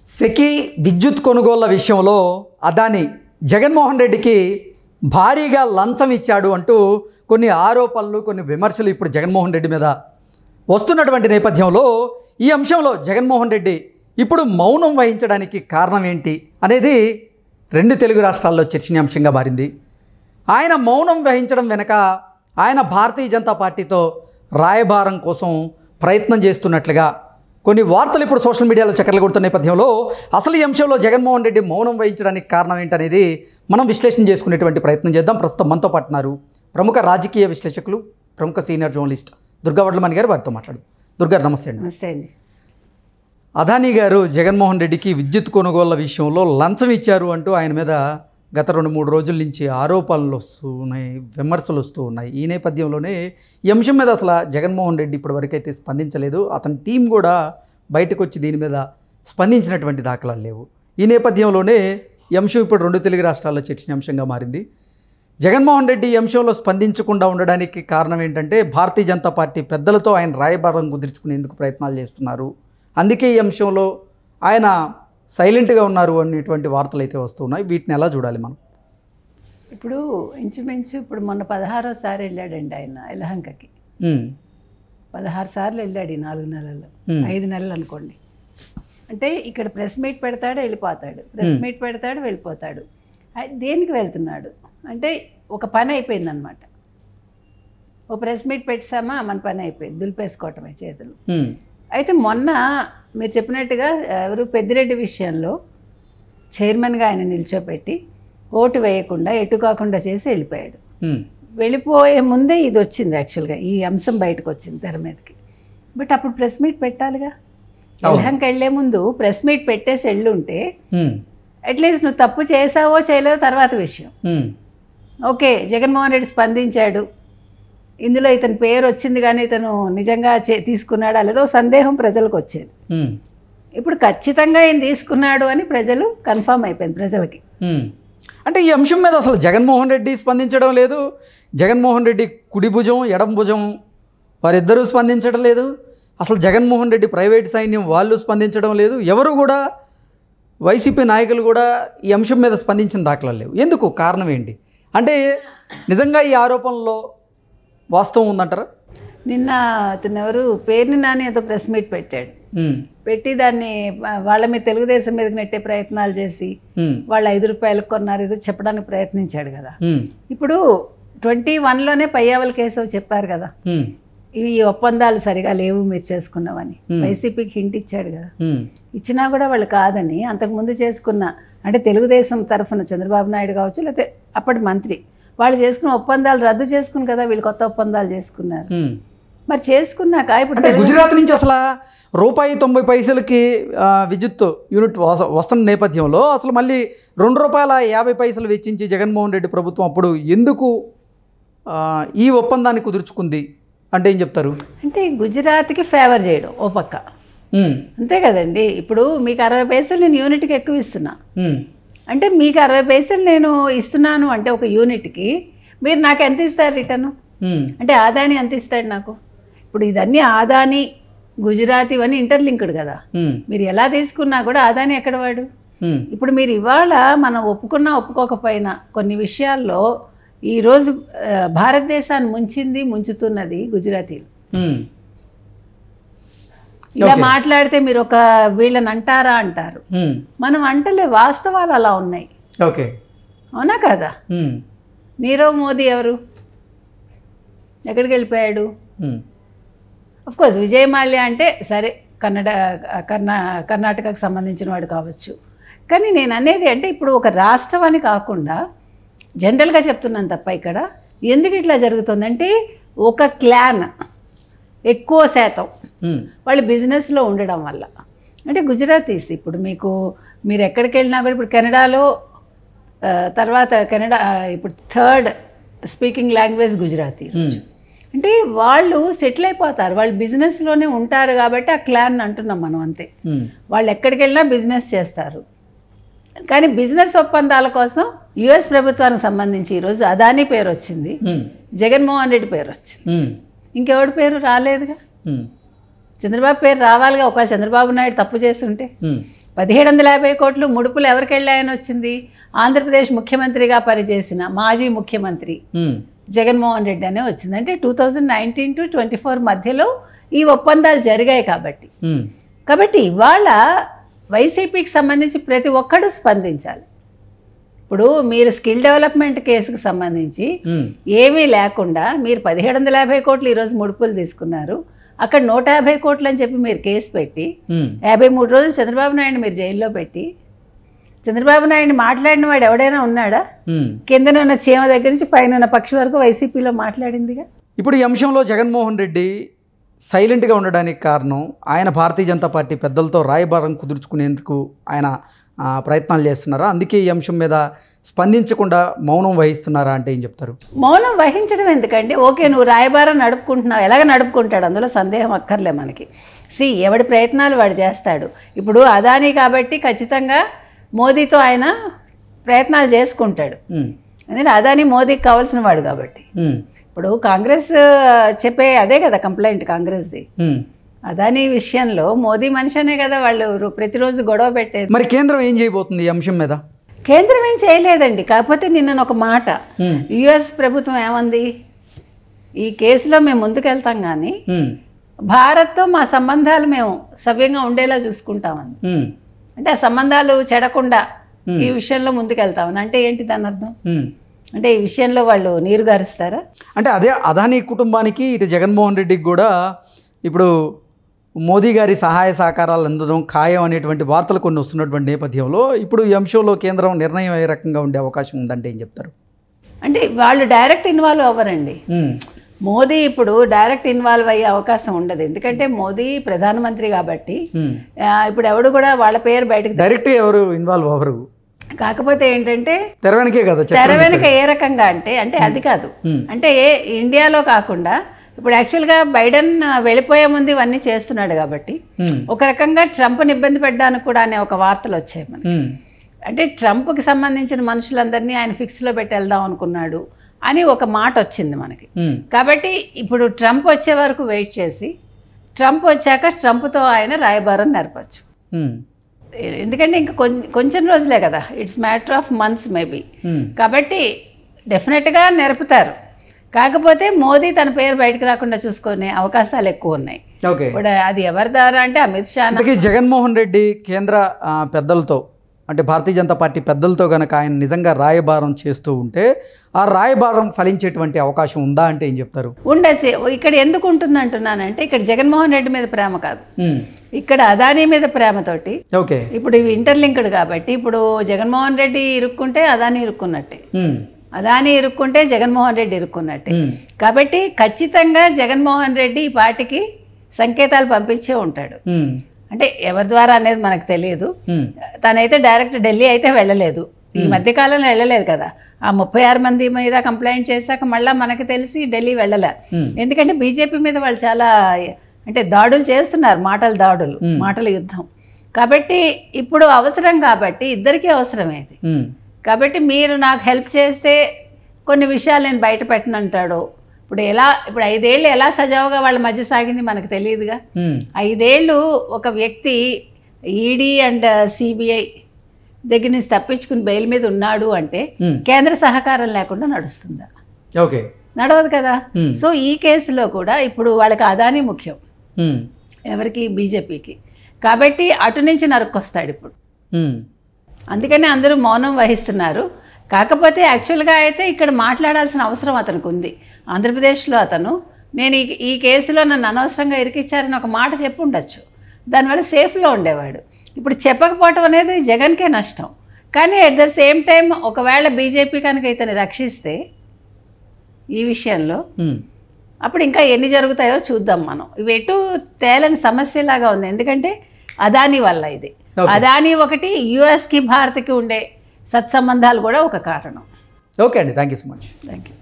SECI విద్యుత్ కొనుగోళ్ల విషయంలో అదాని జగన్మోహన్ రెడ్డికి భారీగా లంచం ఇచ్చాడు అంటూ కొన్ని ఆరోపణలు, కొన్ని విమర్శలు ఇప్పుడు జగన్మోహన్ రెడ్డి మీద వస్తున్నటువంటి నేపథ్యంలో ఈ అంశంలో జగన్మోహన్ రెడ్డి ఇప్పుడు మౌనం వహించడానికి కారణం ఏంటి అనేది రెండు తెలుగు రాష్ట్రాల్లో చర్చనీయాంశంగా మారింది. ఆయన మౌనం వహించడం వెనక ఆయన భారతీయ జనతా పార్టీతో రాయబారం కోసం ప్రయత్నం చేస్తున్నట్లుగా కొన్ని వార్తలు ఇప్పుడు సోషల్ మీడియాలో చక్కర్లు కొడుతున్న నేపథ్యంలో అసలు ఈ అంశంలో జగన్మోహన్ రెడ్డి మౌనం వహించడానికి కారణం ఏంటనేది మనం విశ్లేషణ చేసుకునేటువంటి ప్రయత్నం చేద్దాం. ప్రస్తుతం మనతో పాటున్నారు ప్రముఖ రాజకీయ విశ్లేషకులు, ప్రముఖ సీనియర్ జర్నలిస్ట్ దుర్గా వడ్లమణి గారు. వారితో మాట్లాడు. దుర్గా, నమస్తే అండి. నమస్తే అండి. అదానీ గారు జగన్మోహన్ రెడ్డికి విద్యుత్ కొనుగోళ్ల విషయంలో లంచం ఇచ్చారు అంటూ ఆయన మీద గత 2-3 రోజుల నుంచి ఆరోపణలు వస్తున్నాయి, విమర్శలు వస్తూ ఉన్నాయి. ఈ నేపథ్యంలోనే ఈ అంశం మీద అసలు జగన్మోహన్ రెడ్డి ఇప్పటివరకు అయితే స్పందించలేదు. అతని టీం కూడా బయటకు వచ్చి దీని మీద స్పందించినటువంటి దాఖలాలు లేవు. ఈ నేపథ్యంలోనే ఈ అంశం ఇప్పుడు రెండు తెలుగు రాష్ట్రాల్లో చర్చనీయాంశంగా మారింది. జగన్మోహన్ రెడ్డి ఈ అంశంలో స్పందించకుండా ఉండడానికి కారణం ఏంటంటే భారతీయ జనతా పార్టీ పెద్దలతో ఆయన రాయబారం కుదుర్చుకునేందుకు ప్రయత్నాలు చేస్తున్నారు, అందుకే ఈ అంశంలో ఆయన సైలెంట్గా ఉన్నారు అనేటువంటి వార్తలు అయితే వస్తున్నాయి. వీటిని ఎలా చూడాలి మనం? ఇప్పుడు ఇంచుమించు ఇప్పుడు మొన్న 16వ వెళ్ళాడండి ఆయన యలహంకకి. 16 సార్లు వెళ్ళాడు ఈ 4 నెలల్లో, 5 నెలలు అనుకోండి. అంటే ఇక్కడ ప్రెస్ మీట్ పెడతాడు, వెళ్ళిపోతాడు, ప్రెస్ మీట్ పెడతాడు, వెళ్ళిపోతాడు. దేనికి వెళ్తున్నాడు అంటే ఒక పని అయిపోయిందనమాట. ఓ ప్రెస్ మీట్ పెట్టామా, మన పని అయిపోయింది, దులిపేసుకోవటమే చేతులు. అయితే మొన్న మీరు చెప్పినట్టుగా ఎవరు పెద్దిరెడ్డి విషయంలో చైర్మన్గా ఆయన నిల్చోపెట్టి ఓటు వేయకుండా ఎటు కాకుండా చేసి వెళ్ళిపోయాడు. వెళ్ళిపోయే ముందే ఇది వచ్చింది, యాక్చువల్గా ఈ అంశం బయటకు వచ్చింది తెర మీదకి. బట్ అప్పుడు ప్రెస్ మీట్ పెట్టాలిగా. యలహంకి వెళ్లే ముందు ప్రెస్ మీట్ పెట్టేసి వెళ్ళుంటే అట్లీస్ట్ నువ్వు తప్పు చేసావో చేయలేదో తర్వాత విషయం. ఓకే, జగన్మోహన్ రెడ్డి స్పందించాడు, ఇందులో ఇతని పేరు వచ్చింది కానీ ఇతను నిజంగా తీసుకున్నాడా లేదో సందేహం ప్రజలకు వచ్చేది. ఇప్పుడు ఖచ్చితంగా ఈయన తీసుకున్నాడు అని ప్రజలు కన్ఫర్మ్ అయిపోయింది ప్రజలకి. అంటే ఈ అంశం మీద అసలు జగన్మోహన్ రెడ్డి స్పందించడం లేదు, జగన్మోహన్ రెడ్డి కుడి భుజం ఎడం భుజం వారిద్దరూ స్పందించడం లేదు, అసలు జగన్మోహన్ రెడ్డి ప్రైవేట్ సైన్యం వాళ్ళు స్పందించడం లేదు, ఎవరు కూడా వైసీపీ నాయకులు కూడా ఈ అంశం మీద స్పందించిన దాఖలాలు లేవు. ఎందుకు? కారణం ఏంటి? అంటే నిజంగా ఈ ఆరోపణలో వాస్తవం ఉందంటారా? నిన్న అతను ఎవరు పేరుని నాని ఏదో ప్రెస్ మీట్ పెట్టాడు, పెట్టి దాన్ని వాళ్ళ మీద తెలుగుదేశం మీదకి నెట్టే ప్రయత్నాలు చేసి వాళ్ళు 5 రూపాయలకు కొన్నారు ఏదో చెప్పడానికి ప్రయత్నించాడు కదా. ఇప్పుడు 21లోనే పయ్యావల కేసు చెప్పారు కదా, ఇవి ఒప్పందాలు సరిగా లేవు మీరు చేసుకున్నావని వైసీపీకి హింట్ ఇచ్చాడు కదా. ఇచ్చినా కూడా వాళ్ళు కాదని అంతకుముందు చేసుకున్న అంటే తెలుగుదేశం తరఫున చంద్రబాబు నాయుడు కావచ్చు లేకపోతే అప్పటి మంత్రి వాళ్ళు చేసుకున్న ఒప్పందాలు రద్దు చేసుకుని కదా వీళ్ళు కొత్త ఒప్పందాలు చేసుకున్నారు. మరి చేసుకున్నాక ఇప్పుడు గుజరాత్ నుంచి అసలు ₹1.90 విద్యుత్ యూనిట్ వస్తున్న నేపథ్యంలో అసలు మళ్ళీ ₹2.50 వెచ్చించి జగన్మోహన్ రెడ్డి ప్రభుత్వం అప్పుడు ఎందుకు ఈ ఒప్పందాన్ని కుదుర్చుకుంది అంటే ఏం చెప్తారు? అంటే గుజరాత్కి ఫేవర్ చేయడం ఓ పక్క, అంతే కదండి. ఇప్పుడు మీకు 60 పైసలు నేను యూనిట్కి ఎక్కువ ఇస్తున్నా అంటే మీకు 60 పైసలు నేను ఇస్తున్నాను అంటే ఒక యూనిట్కి మీరు నాకు ఎంత ఇస్తారు రిటర్ను? అంటే ఆదాని ఎంత ఇస్తాడు నాకు? ఇప్పుడు ఇదన్నీ ఆదాని గుజరాత్ ఇవన్నీ ఇంటర్లింక్డ్ కదా. మీరు ఎలా తీసుకున్నా కూడా ఆదాని ఎక్కడ వాడు? ఇప్పుడు మీరు ఇవాళ మనం ఒప్పుకున్నా ఒప్పుకోకపోయినా కొన్ని విషయాల్లో ఈరోజు భారతదేశాన్ని ముంచుతున్నది గుజరాతీలు. ఇలా మాట్లాడితే మీరు ఒక వీళ్ళని అంటారా అంటారు, మనం అంటలే, వాస్తవాలు అలా ఉన్నాయి. ఓకే, అవునా కదా? నీరవ్ మోదీ ఎవరు? ఎక్కడికి వెళ్ళిపోయాడు? అఫ్కోర్స్ విజయ్ మాల్యా అంటే సరే కర్ణాటకకు సంబంధించిన వాడు కావచ్చు, కానీ నేను అనేది అంటే ఇప్పుడు ఒక రాష్ట్రం అని కాకుండా జనరల్గా చెప్తున్నాను తప్ప ఇక్కడ ఎందుకు ఇట్లా జరుగుతుందంటే ఒక క్లాన్ ఎక్కువ శాతం వాళ్ళు బిజినెస్లో ఉండడం వల్ల. అంటే గుజరాతీస్ ఇప్పుడు మీరు ఎక్కడికి వెళ్ళినా కూడా ఇప్పుడు కెనడాలో తర్వాత ఇప్పుడు 3rd స్పీకింగ్ లాంగ్వేజ్ గుజరాతీ. అంటే వాళ్ళు సెటిల్ అయిపోతారు, వాళ్ళు బిజినెస్లోనే ఉంటారు కాబట్టి ఆ క్లాన్ అంటున్నాం మనం, అంతే. వాళ్ళు ఎక్కడికి వెళ్ళినా బిజినెస్ చేస్తారు. కానీ బిజినెస్ ఒప్పందాల కోసం యుఎస్ ప్రభుత్వానికి సంబంధించి ఈరోజు అదానీ పేరు వచ్చింది, జగన్మోహన్ రెడ్డి పేరు వచ్చింది, ఇంకెవడి పేరు రాలేదుగా. చంద్రబాబు పేరు రావాలిగా, ఒకవేళ చంద్రబాబు నాయుడు తప్పు చేస్తుంటే. 1750 కోట్లు ముడుపులు ఎవరికి వెళ్ళాయని వచ్చింది? ఆంధ్రప్రదేశ్ ముఖ్యమంత్రిగా పనిచేసిన మాజీ ముఖ్యమంత్రి జగన్మోహన్ రెడ్డి అనే వచ్చింది. అంటే 2019 to 24 మధ్యలో ఈ ఒప్పందాలు జరిగాయి కాబట్టి ఇవాళ వైసీపీకి సంబంధించి ప్రతి ఒక్కడు స్పందించాలి. ఇప్పుడు మీరు స్కిల్ డెవలప్మెంట్ కేసుకు సంబంధించి ఏమీ లేకుండా మీరు 1750 కోట్లు ఈరోజు ముడుపులు తీసుకున్నారు. అక్కడ 150 కోట్లు అని చెప్పి మీరు కేసు పెట్టి 53 రోజులు చంద్రబాబు నాయుడు మీరు జైల్లో పెట్టి, చంద్రబాబు నాయుడు మాట్లాడిన వాడు ఎవడైనా ఉన్నాడా? కిందనున్న చీమ దగ్గర నుంచి పైన పక్షి వరకు వైసీపీలో మాట్లాడిందిగా. ఇప్పుడు ఈ అంశంలో జగన్మోహన్ రెడ్డి సైలెంట్గా ఉండడానికి కారణం ఆయన భారతీయ జనతా పార్టీ పెద్దలతో రాయబారం కుదుర్చుకునేందుకు ఆయన ప్రయత్నాలు చేస్తున్నారా? అందుకే ఈ అంశం మీద స్పందించకుండా మౌనం వహిస్తున్నారా అంటే ఏం చెప్తారు? మౌనం వహించడం ఎందుకండి? ఓకే, నువ్వు రాయబారం నడుపుకుంటున్నావు, ఎలాగ నడుపుకుంటాడు, అందులో సందేహం అక్కర్లే మనకి. ఎవడి ప్రయత్నాలు వాడు చేస్తాడు. ఇప్పుడు అదానీ కాబట్టి ఖచ్చితంగా మోదీతో ఆయన ప్రయత్నాలు చేసుకుంటాడు. ఎందుకంటే అదానీ మోదీకి కావాల్సిన వాడు కాబట్టి. ఇప్పుడు కాంగ్రెస్ చెప్పే అదే కదా కంప్లైంట్ కాంగ్రెస్ది. అదానీ విషయంలో మోదీ మనిషినే కదా వాళ్ళు ప్రతిరోజు గొడవ పెట్టేది. మరి కేంద్రం ఏం చేయబోతుంది ఈ అంశం మీద? కేంద్రం ఏం చేయలేదండి. కాకపోతే నిన్న ఒక మాట యుఎస్ ప్రభుత్వం ఏమంది, ఈ కేసులో మేము ముందుకెళ్తాం కానీ భారత్తో మా సంబంధాలు మేము సవ్యంగా ఉండేలా చూసుకుంటామని. అంటే ఆ సంబంధాలు చెడకుండా ఈ విషయంలో ముందుకెళ్తామని. అంటే ఏంటి దాని అర్థం? అంటే ఈ విషయంలో వాళ్ళు నీరు గారుస్తారా? అంటే అదే అదానీ కుటుంబానికి ఇటు జగన్మోహన్ రెడ్డికి కూడా ఇప్పుడు మోదీ గారి సహాయ సహకారాలు అందడం ఖాయం అనేటువంటి వార్తలు కొన్ని వస్తున్నటువంటి నేపథ్యంలో ఇప్పుడు ఈ అంశంలో కేంద్రం నిర్ణయం ఏ రకంగా ఉండే అవకాశం ఉందంటే ఏం చెప్తారు? అంటే వాళ్ళు డైరెక్ట్ ఇన్వాల్వ్ అవ్వరండి. మోదీ ఇప్పుడు డైరెక్ట్ ఇన్వాల్వ్ అయ్యే అవకాశం ఉండదు. ఎందుకంటే మోదీ ప్రధానమంత్రి కాబట్టి ఇప్పుడు ఎవడు కూడా వాళ్ళ పేరు బయటకు డైరెక్ట్ ఎవరు ఇన్వాల్వ్ అవ్వరు. కాకపోతే ఏంటంటే తెర వెనకే కదా, తెర వెనక ఏ రకంగా అంటే అది కాదు. అంటే ఇండియాలో కాకుండా ఇప్పుడు యాక్చువల్గా బైడెన్ వెళ్ళిపోయే ముందు ఇవన్నీ చేస్తున్నాడు కాబట్టి ఒక రకంగా ట్రంప్ని ఇబ్బంది పెట్టడానికి కూడా అనే ఒక వార్తలు వచ్చాయి మనకి. అంటే ట్రంప్కి సంబంధించిన మనుషులందరినీ ఆయన ఫిక్స్లో పెట్టి వెళ్దాం అనుకున్నాడు అని ఒక మాట వచ్చింది మనకి. కాబట్టి ఇప్పుడు ట్రంప్ వచ్చే వరకు వెయిట్ చేసి ట్రంప్ వచ్చాక ట్రంప్తో ఆయన రాయబారం నేర్పచ్చు. ఎందుకంటే ఇంకా కొంచెం రోజులే కదా, it's matter of months maybe. కాబట్టి డెఫినెట్గా నేర్పుతారు. కాకపోతే మోదీ తన పేరు బయటకు రాకుండా చూసుకునే అవకాశాలు ఎక్కువ ఉన్నాయి. ఇప్పుడు అది ఎవరి ద్వారా అంటే అమిత్ షా. జగన్మోహన్ రెడ్డి కేంద్ర పెద్దలతో అంటే భారతీయ జనతా పార్టీ పెద్దలతో కనుక ఆయన నిజంగా రాయబారం చేస్తూ ఉంటే ఆ రాయబారం ఫలించేటువంటి అవకాశం ఉందా అంటే ఏం చెప్తారు? ఉండొచ్చు. ఇక్కడ ఎందుకు ఉంటుంది అంటున్నానంటే ఇక్కడ జగన్మోహన్ రెడ్డి మీద ప్రేమ కాదు, ఇక్కడ అదానీ మీద ప్రేమతోటి. ఓకే, ఇప్పుడు ఇవి ఇంటర్లింక్డ్ కాబట్టి ఇప్పుడు జగన్మోహన్ రెడ్డి ఇరుక్కుంటే అదానీ ఇరుక్కున్నట్టే, అదానీ ఇరుక్కుంటే జగన్మోహన్ రెడ్డి ఇరుక్కున్నట్టే. కాబట్టి ఖచ్చితంగా జగన్మోహన్ రెడ్డి ఈ పార్టీకి సంకేతాలు పంపించే ఉంటాడు. అంటే ఎవరి ద్వారా అనేది మనకు తెలియదు. తనైతే డైరెక్ట్ ఢిల్లీ అయితే వెళ్ళలేదు, ఈ మధ్యకాలంలో వెళ్ళలేదు కదా. ఆ 36 మంది మీద కంప్లైంట్ చేశాక మళ్ళీ మనకు తెలిసి ఢిల్లీ వెళ్ళలే. ఎందుకంటే బీజేపీ మీద వాళ్ళు చాలా అంటే దాడులు చేస్తున్నారు, మాటల యుద్ధం. కాబట్టి ఇప్పుడు అవసరం కాబట్టి ఇద్దరికీ అవసరమేది. కాబట్టి మీరు నాకు హెల్ప్ చేస్తే కొన్ని విషయాలు నేను బయట పెట్టనంటాడు. ఇప్పుడు 5 ఏళ్ళు ఎలా సజావుగా వాళ్ళ మధ్య సాగింది మనకు తెలియదుగా. 5 ఏళ్ళు ఒక వ్యక్తి ఈడీ అండ్ సిబిఐ దగ్గర నుంచి తప్పించుకుని బెయిల్ మీద ఉన్నాడు అంటే కేంద్ర సహకారం లేకుండా నడుస్తుందా? ఓకే, నడవదు కదా. సో ఈ కేసులో కూడా ఇప్పుడు వాళ్ళకి అదానీ ముఖ్యం, ఎవరికి? బీజేపీకి. కాబట్టి అటు నుంచి నరుక్కొస్తాడు ఇప్పుడు. అందుకని అందరూ మౌనం వహిస్తున్నారు. కాకపోతే యాక్చువల్గా అయితే ఇక్కడ మాట్లాడాల్సిన అవసరం అతనికి ఉంది. ఆంధ్రప్రదేశ్లో అతను నేను ఈ కేసులో నన్ను అనవసరంగా ఇరికిచ్చారని ఒక మాట చెప్పి ఉండొచ్చు, దానివల్ల సేఫ్లో ఉండేవాడు. ఇప్పుడు చెప్పకపోవటం అనేది జగన్కే నష్టం. కానీ అట్ ద సేమ్ టైం ఒకవేళ బీజేపీ కనుక ఇతన్ని రక్షిస్తే ఈ విషయంలో అప్పుడు ఇంకా ఎన్ని జరుగుతాయో చూద్దాం మనం. ఇవి ఎటు తేలని సమస్యలాగా ఉంది. ఎందుకంటే అదానీ వల్ల ఇది. అదానీ ఒకటి, యుఎస్కి భారత్కి ఉండే సత్సంబంధాలు కూడా ఒక కారణం. ఓకే అండి, thank you so much. Thank you.